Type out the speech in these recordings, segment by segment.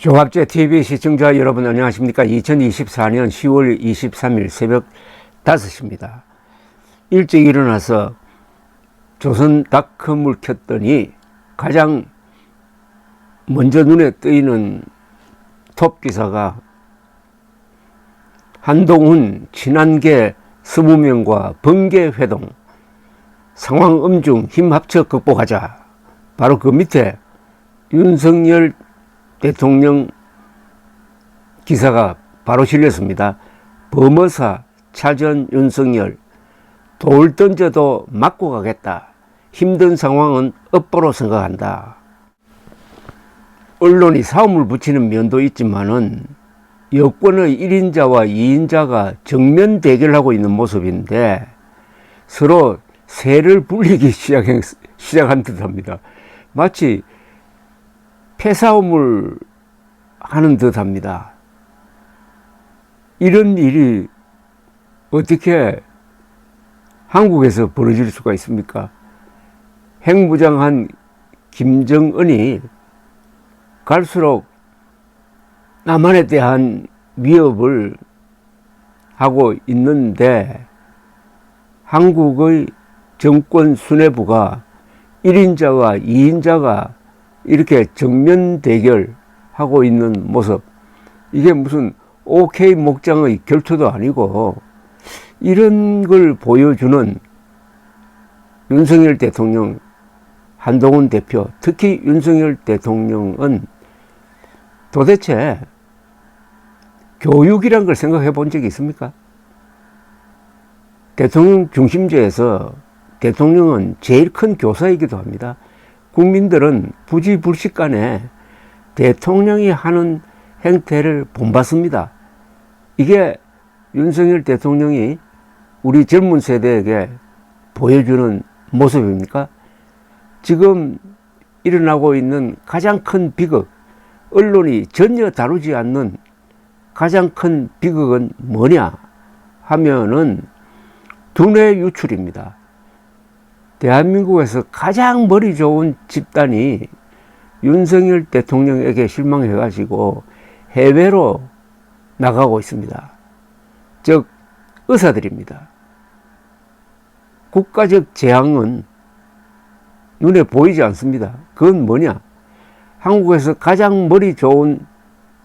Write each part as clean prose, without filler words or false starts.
종합제 TV 시청자 여러분 안녕하십니까? 2024년 10월 23일 새벽 5시입니다. 일찍 일어나서 조선닷컴을 켰더니 가장 먼저 눈에 뜨이는 톱 기사가 한동훈 친한계 20명과 번개회동 상황 엄중 힘 합쳐 극복하자. 바로 그 밑에 윤석열 대통령 기사가 바로 실렸습니다. 범어사 차전 윤석열 돌 던져도 맞고 가겠다. 힘든 상황은 업보로 생각한다. 언론이 사움을 붙이는 면도 있지만은 여권의 1인자와 2인자가 정면 대결하고 있는 모습인데 서로 세를 불리기 시작한 듯합니다. 마치 패싸움을 하는 듯합니다. 이런 일이 어떻게 한국에서 벌어질 수가 있습니까? 핵무장한 김정은이 갈수록 남한에 대한 위협을 하고 있는데 한국의 정권 수뇌부가 1인자와 2인자가 이렇게 정면 대결하고 있는 모습, 이게 무슨 OK 목장의 결투도 아니고 이런 걸 보여주는 윤석열 대통령, 한동훈 대표, 특히 윤석열 대통령은 도대체 교육이란 걸 생각해 본 적이 있습니까? 대통령 중심제에서 대통령은 제일 큰 교사이기도 합니다. 국민들은 부지불식간에 대통령이 하는 행태를 본받습니다. 이게 윤석열 대통령이 우리 젊은 세대에게 보여주는 모습입니까? 지금 일어나고 있는 가장 큰 비극, 언론이 전혀 다루지 않는 가장 큰 비극은 뭐냐 하면은 두뇌 유출입니다. 대한민국에서 가장 머리 좋은 집단이 윤석열 대통령에게 실망해가지고 해외로 나가고 있습니다. 즉 의사들입니다. 국가적 재앙은 눈에 보이지 않습니다. 그건 뭐냐? 한국에서 가장 머리 좋은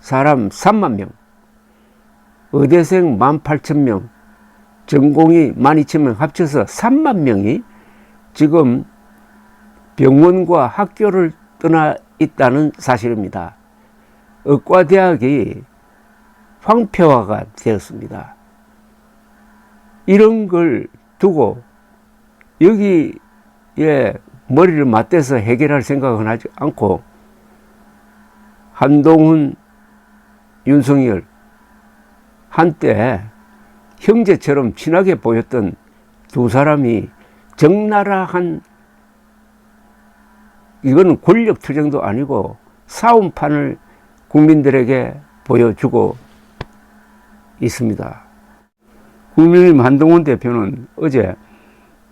사람 3만 명, 의대생 18,000명, 전공의 12,000명 합쳐서 3만 명이 지금 병원과 학교를 떠나 있다는 사실입니다. 의과대학이 황폐화가 되었습니다. 이런 걸 두고 여기에 머리를 맞대서 해결할 생각은 하지 않고 한동훈, 윤석열 한때 형제처럼 친하게 보였던 두 사람이 적나라한, 이거는 권력 투쟁도 아니고 싸움판을 국민들에게 보여주고 있습니다. 국민의힘 한동훈 대표는 어제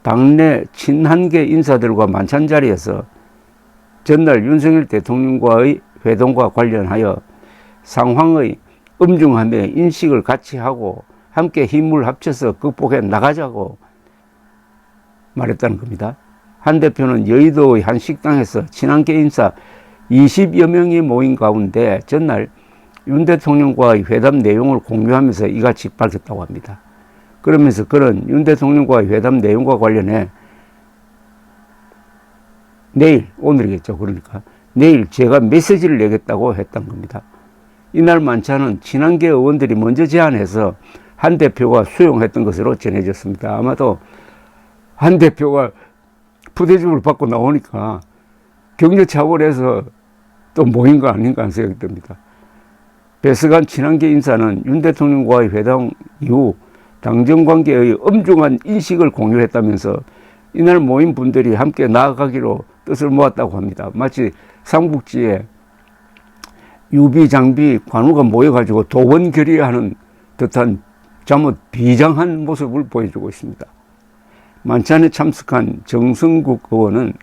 당내 친한계 인사들과 만찬 자리에서 전날 윤석열 대통령과의 회동과 관련하여 상황의 엄중함에 인식을 같이 하고 함께 힘을 합쳐서 극복해 나가자고 말했다는 겁니다. 한 대표는 여의도의 한 식당에서 친한계 인사 20여 명이 모인 가운데 전날 윤 대통령과의 회담 내용을 공유하면서 이같이 밝혔다고 합니다. 그러면서 그는 윤 대통령과의 회담 내용과 관련해 내일, 오늘이겠죠. 그러니까 내일 제가 메시지를 내겠다고 했던 겁니다. 이날 만찬은 친한계 의원들이 먼저 제안해서 한 대표가 수용했던 것으로 전해졌습니다. 아마도 한 대표가 부대접을 받고 나오니까 격려 차원에서 또 모인 거 아닌가 하는 생각이 듭니다. 배석한 친한계 인사는 윤 대통령과의 회담 이후 당정관계의 엄중한 인식을 공유했다면서 이날 모인 분들이 함께 나아가기로 뜻을 모았다고 합니다. 마치 삼국지에 유비, 장비, 관우가 모여가지고 도원결의하는 듯한 잠옷 비장한 모습을 보여주고 있습니다. 만찬에 참석한 정성국 의원은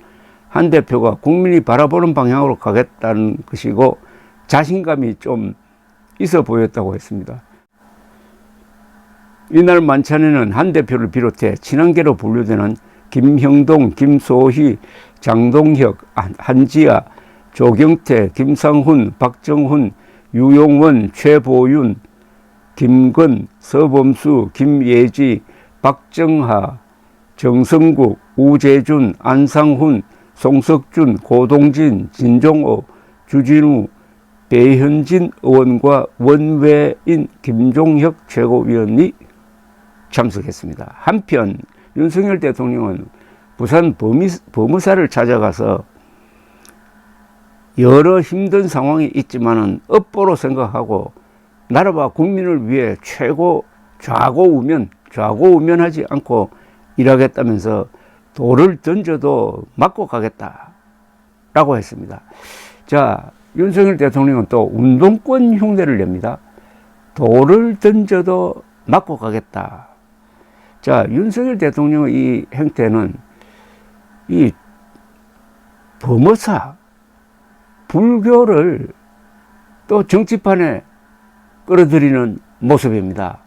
한 대표가 국민이 바라보는 방향으로 가겠다는 것이고 자신감이 좀 있어 보였다고 했습니다. 이날 만찬에는 한 대표를 비롯해 친한계로 분류되는 김형동, 김소희, 장동혁, 한지아, 조경태, 김상훈, 박정훈, 유용원, 최보윤, 김건, 서범수, 김예지, 박정하, 정성국, 우재준, 안상훈, 송석준, 고동진, 진종호, 주진우, 배현진 의원과 원외인 김종혁 최고위원이 참석했습니다. 한편 윤석열 대통령은 부산 범의사를 찾아가서 여러 힘든 상황이 있지만은 업보로 생각하고 나라와 국민을 위해 좌고우면하지 않고 일하겠다면서 돌을 던져도 맞고 가겠다라고 했습니다. 자, 윤석열 대통령은 또 운동권 흉내를 냅니다. 돌을 던져도 맞고 가겠다. 자, 윤석열 대통령의 이 행태는 이 범어사, 불교를 또 정치판에 끌어들이는 모습입니다.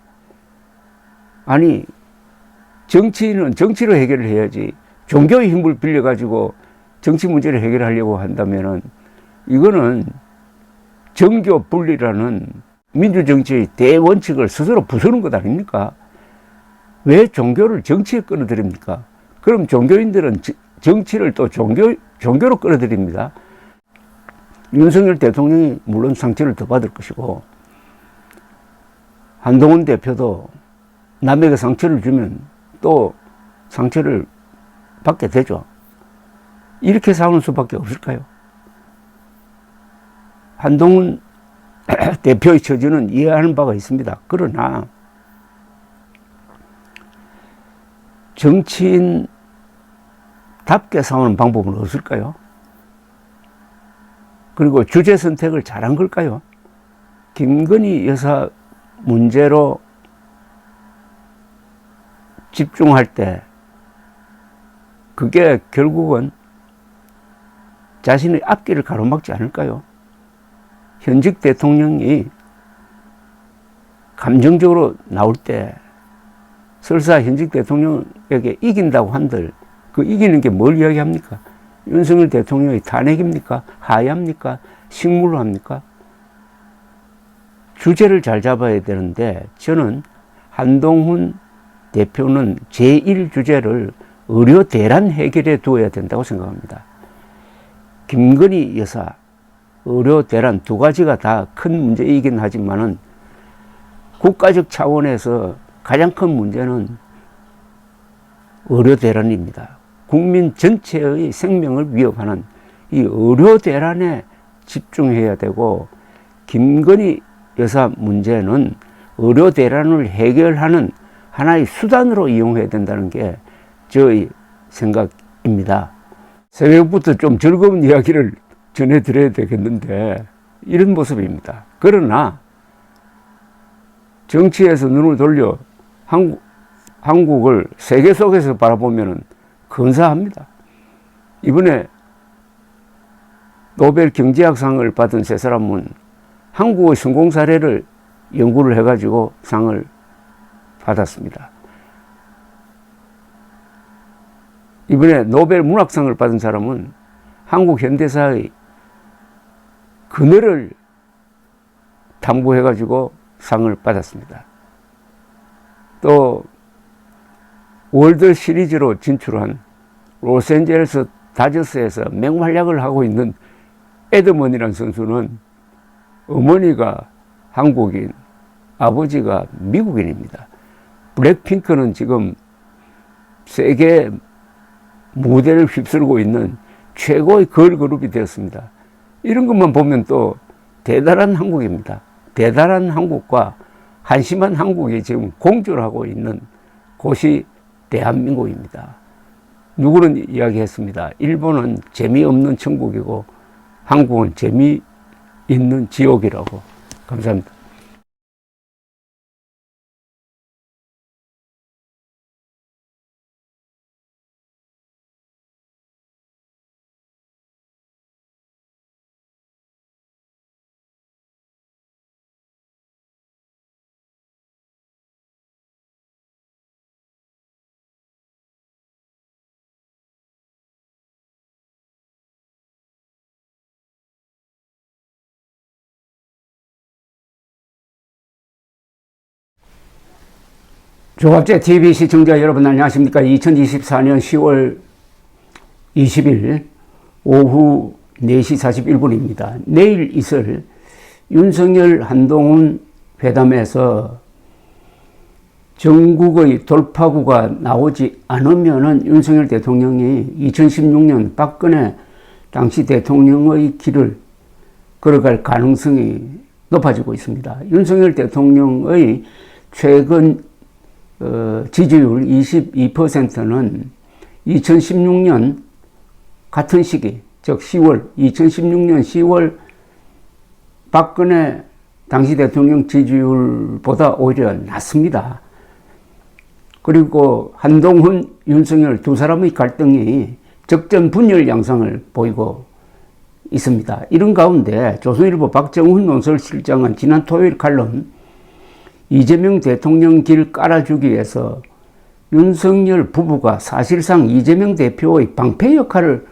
아니, 정치인은 정치로 해결을 해야지 종교의 힘을 빌려가지고 정치 문제를 해결하려고 한다면은 이거는 정교 분리라는 민주정치의 대원칙을 스스로 부수는 것 아닙니까? 왜 종교를 정치에 끌어들입니까? 그럼 종교인들은 정치를 또 종교로 끌어들입니다. 윤석열 대통령이 물론 상처를 더 받을 것이고 한동훈 대표도 남에게 상처를 주면 또 상처를 받게 되죠. 이렇게 싸우는 수밖에 없을까요? 한동훈 대표의 처지는 이해하는 바가 있습니다. 그러나 정치인답게 싸우는 방법은 없을까요? 그리고 주제 선택을 잘한 걸까요? 김건희 여사 문제로 집중할 때 그게 결국은 자신의 앞길을 가로막지 않을까요? 현직 대통령이 감정적으로 나올 때 설사 현직 대통령에게 이긴다고 한들 그 이기는 게 뭘 이야기합니까? 윤석열 대통령의 탄핵입니까? 하야입니까? 식물로 합니까? 주제를 잘 잡아야 되는데 저는 한동훈 대표는 제1주제를 의료 대란 해결에 두어야 된다고 생각합니다. 김건희 여사, 의료 대란 두 가지가 다 큰 문제이긴 하지만은 국가적 차원에서 가장 큰 문제는 의료 대란입니다. 국민 전체의 생명을 위협하는 이 의료 대란에 집중해야 되고 김건희 여사 문제는 의료 대란을 해결하는 하나의 수단으로 이용해야 된다는 게 저의 생각입니다. 새벽부터 좀 즐거운 이야기를 전해드려야 되겠는데 이런 모습입니다. 그러나 정치에서 눈을 돌려 한국을 세계 속에서 바라보면 근사합니다. 이번에 노벨 경제학상을 받은 세 사람은 한국의 성공 사례를 연구를 해가지고 상을 받았습니다. 이번에 노벨 문학상을 받은 사람은 한국 현대사의 근해를 탐구해가지고 상을 받았습니다. 또 월드 시리즈로 진출한 로스앤젤레스 다저스에서 맹활약을 하고 있는 에드먼이라는 선수는 어머니가 한국인, 아버지가 미국인입니다. 블랙핑크는 지금 세계 무대를 휩쓸고 있는 최고의 걸그룹이 되었습니다. 이런 것만 보면 또 대단한 한국입니다. 대단한 한국과 한심한 한국이 지금 공존을 하고 있는 곳이 대한민국입니다. 누구는 이야기했습니다. 일본은 재미없는 천국이고 한국은 재미있는 지옥이라고. 감사합니다. 조갑제 TV 시청자 여러분 안녕하십니까? 2024년 10월 20일 오후 4시 41분입니다. 내일 있을 윤석열 한동훈 회담에서 전국의 돌파구가 나오지 않으면은 윤석열 대통령이 2016년 박근혜 당시 대통령의 길을 걸어갈 가능성이 높아지고 있습니다. 윤석열 대통령의 최근 지지율 22%는 2016년 같은 시기, 즉 2016년 10월 박근혜 당시 대통령 지지율보다 오히려 낮습니다. 그리고 한동훈, 윤석열 두 사람의 갈등이 적전 분열 양상을 보이고 있습니다. 이런 가운데 조선일보 박정훈 논설실장은 지난 토요일 칼럼 이재명 대통령 길 깔아주기 위해서 윤석열 부부가 사실상 이재명 대표의 방패 역할을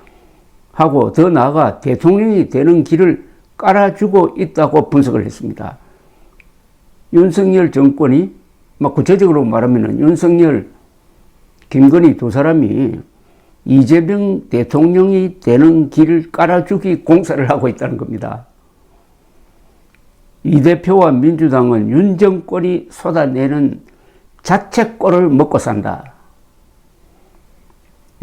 하고 더 나아가 대통령이 되는 길을 깔아주고 있다고 분석을 했습니다. 윤석열 정권이 구체적으로 말하면 윤석열, 김건희 두 사람이 이재명 대통령이 되는 길을 깔아주기 공사를 하고 있다는 겁니다. 이 대표와 민주당은 윤 정권이 쏟아내는 자책골을 먹고 산다.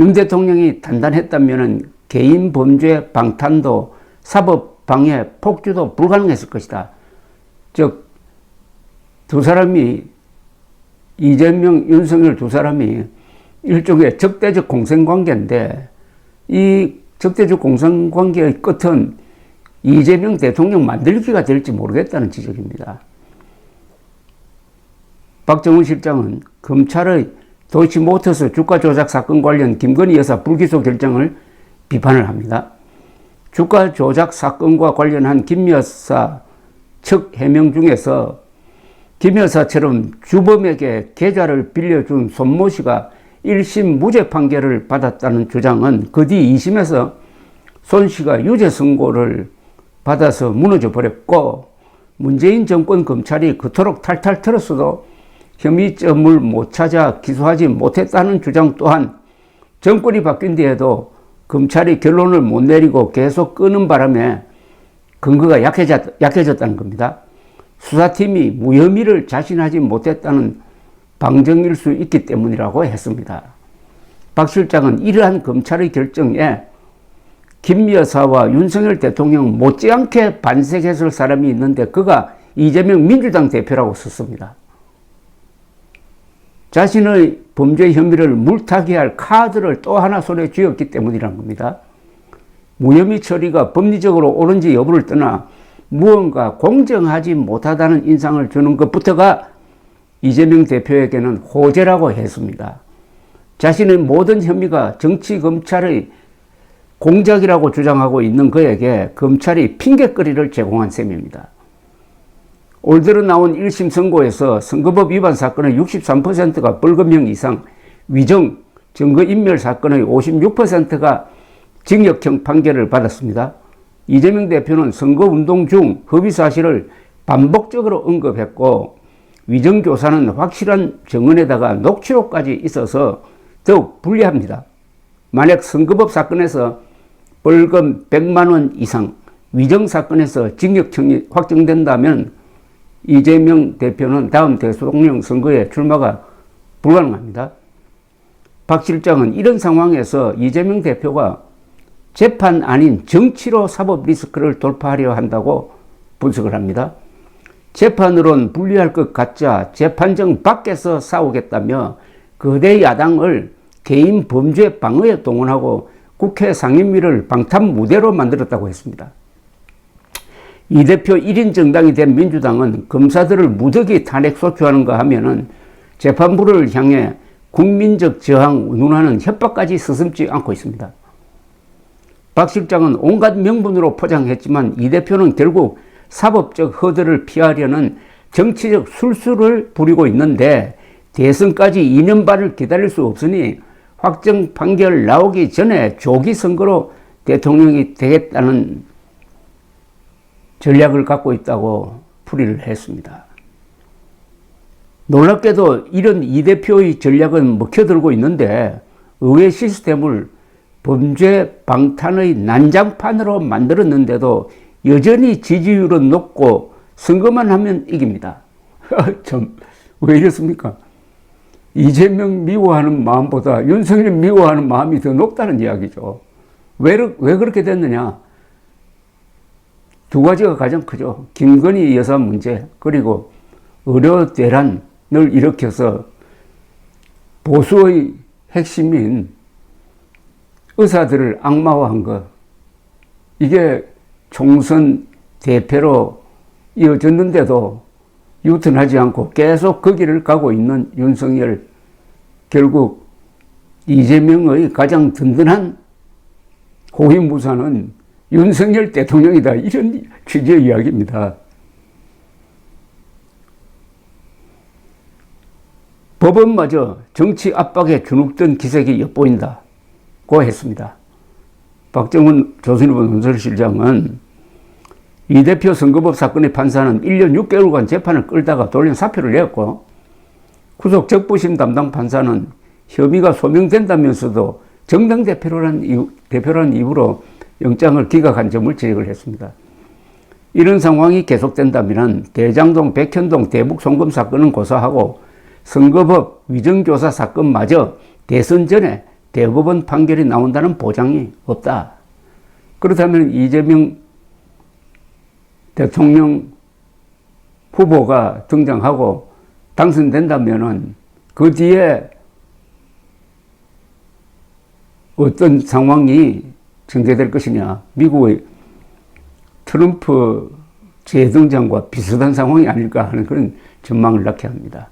윤 대통령이 단단했다면 개인 범죄 방탄도 사법 방해 폭주도 불가능했을 것이다. 즉 두 사람이 이재명, 윤석열 두 사람이 일종의 적대적 공생관계인데 이 적대적 공생관계의 끝은 이재명 대통령 만들기가 될지 모르겠다는 지적입니다. 박정훈 실장은 검찰의 도이치모터스 주가 조작 사건 관련 김건희 여사 불기소 결정을 비판을 합니다. 주가 조작 사건과 관련한 김 여사 측 해명 중에서 김 여사처럼 주범에게 계좌를 빌려준 손모 씨가 1심 무죄 판결을 받았다는 주장은 그 뒤 2심에서 손 씨가 유죄 선고를 받아서 무너져 버렸고 문재인 정권 검찰이 그토록 탈탈 털었어도 혐의점을 못 찾아 기소하지 못했다는 주장 또한 정권이 바뀐 뒤에도 검찰이 결론을 못 내리고 계속 끄는 바람에 근거가 약해졌다는 겁니다. 수사팀이 무혐의를 자신하지 못했다는 방증일 수 있기 때문이라고 했습니다. 박 실장은 이러한 검찰의 결정에 김 여사와 윤석열 대통령 못지않게 반색했을 사람이 있는데 그가 이재명 민주당 대표라고 썼습니다. 자신의 범죄 혐의를 물타기 할 카드를 또 하나 손에 쥐었기 때문이란 겁니다. 무혐의 처리가 법리적으로 옳은지 여부를 떠나 무언가 공정하지 못하다는 인상을 주는 것부터가 이재명 대표에게는 호재라고 했습니다. 자신의 모든 혐의가 정치 검찰의 공작이라고 주장하고 있는 그에게 검찰이 핑계거리를 제공한 셈입니다. 올 들어 나온 1심 선고에서 선거법 위반 사건의 63%가 벌금형 이상, 위정, 증거인멸 사건의 56%가 징역형 판결을 받았습니다. 이재명 대표는 선거운동 중 허위 사실을 반복적으로 언급했고 위정교사는 확실한 증언에다가 녹취록까지 있어서 더욱 불리합니다. 만약 선거법 사건에서 벌금 100만 원 이상, 위정사건에서 징역형이 확정된다면 이재명 대표는 다음 대통령 선거에 출마가 불가능합니다. 박 실장은 이런 상황에서 이재명 대표가 재판 아닌 정치로 사법 리스크를 돌파하려 한다고 분석을 합니다. 재판으론 불리할 것 같자 재판정 밖에서 싸우겠다며 거대 야당을 개인 범죄 방어에 동원하고 국회 상임위를 방탄 무대로 만들었다고 했습니다. 이 대표 1인 정당이 된 민주당은 검사들을 무더기 탄핵 소추하는가 하면은 재판부를 향해 국민적 저항 운운하는 협박까지 서슴지 않고 있습니다. 박 실장은 온갖 명분으로 포장했지만 이 대표는 결국 사법적 허들을 피하려는 정치적 술수를 부리고 있는데 대선까지 2년 반을 기다릴 수 없으니 확정 판결 나오기 전에 조기 선거로 대통령이 되겠다는 전략을 갖고 있다고 풀이를 했습니다. 놀랍게도 이런 이 대표의 전략은 먹혀들고 있는데 의회 시스템을 범죄 방탄의 난장판으로 만들었는데도 여전히 지지율은 높고 선거만 하면 이깁니다. 참, 왜 이렇습니까? 이재명 미워하는 마음보다 윤석열 미워하는 마음이 더 높다는 이야기죠. 왜 그렇게 됐느냐? 두 가지가 가장 크죠. 김건희 여사 문제, 그리고 의료 대란을 일으켜서 보수의 핵심인 의사들을 악마화한 것. 이게 총선 대패로 이어졌는데도 유턴하지 않고 계속 그 길을 가고 있는 윤석열. 결국 이재명의 가장 든든한 호위무사는 윤석열 대통령이다. 이런 취지의 이야기입니다. 법원마저 정치 압박에 주눅든 기색이 엿보인다고 했습니다. 박정훈 조선일보 논설실장은 이 대표 선거법 사건의 판사는 1년 6개월간 재판을 끌다가 돌연 사표를 내었고, 구속 적부심 담당 판사는 혐의가 소명된다면서도 정당 대표라는 이유로 영장을 기각한 점을 지적을 했습니다. 이런 상황이 계속된다면 대장동, 백현동 대북 송금 사건은 고사하고 선거법 위정교사 사건마저 대선 전에 대법원 판결이 나온다는 보장이 없다. 그렇다면 이재명 대통령 후보가 등장하고 당선된다면은 그 뒤에 어떤 상황이 전개될 것이냐. 미국의 트럼프 재등장과 비슷한 상황이 아닐까 하는 그런 전망을 낳게 합니다.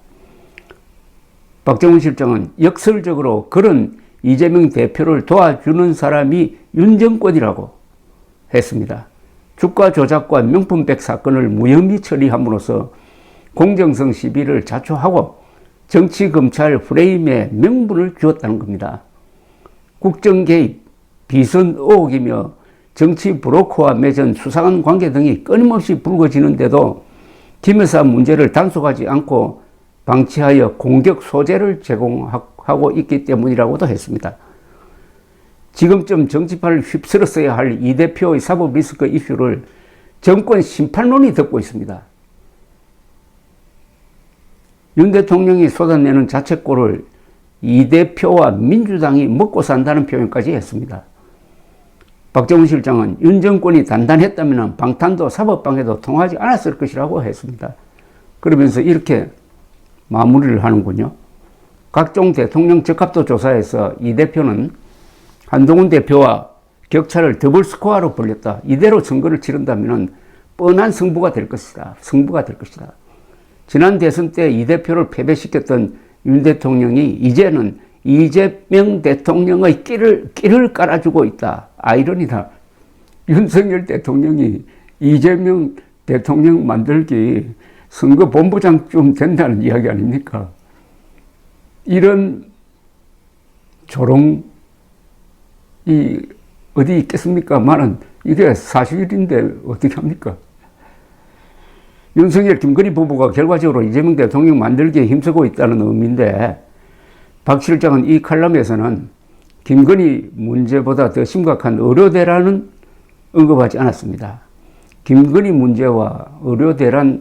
박정훈 실장은 역설적으로 그런 이재명 대표를 도와주는 사람이 윤 정권이라고 했습니다. 주가 조작과 명품백 사건을 무혐의 처리함으로써 공정성 시비를 자초하고 정치검찰 프레임에 명분을 주었다는 겁니다. 국정개입, 비선 의혹이며 정치 브로커와 맺은 수상한 관계 등이 끊임없이 불거지는데도 김 여사 문제를 단속하지 않고 방치하여 공격 소재를 제공하고 있기 때문이라고도 했습니다. 지금쯤 정치판을 휩쓸었어야 할 이 대표의 사법 리스크 이슈를 정권 심판론이 덮고 있습니다. 윤 대통령이 쏟아내는 자책골을 이 대표와 민주당이 먹고 산다는 표현까지 했습니다. 박정훈 실장은 윤 정권이 단단했다면 방탄도 사법방해도 통하지 않았을 것이라고 했습니다. 그러면서 이렇게 마무리를 하는군요. 각종 대통령 적합도 조사에서 이 대표는 한동훈 대표와 격차를 더블 스코어로 벌렸다. 이대로 선거를 치른다면 뻔한 승부가 될 것이다. 지난 대선 때 이 대표를 패배시켰던 윤 대통령이 이제는 이재명 대통령의 끼를 깔아주고 있다. 아이러니다. 윤석열 대통령이 이재명 대통령 만들기 선거 본부장쯤 된다는 이야기 아닙니까? 이런 조롱이 어디 있겠습니까?만은 이게 사실인데 어떻게 합니까? 윤석열, 김건희 부부가 결과적으로 이재명 대통령 만들기에 힘쓰고 있다는 의미인데, 박 실장은 이 칼럼에서는 김건희 문제보다 더 심각한 의료 대란은 언급하지 않았습니다. 김건희 문제와 의료 대란이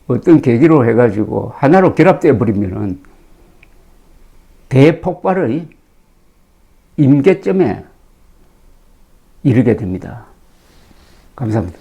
어떤 계기로 해가지고 하나로 결합되어 버리면은 대폭발의 임계점에 이르게 됩니다. 감사합니다.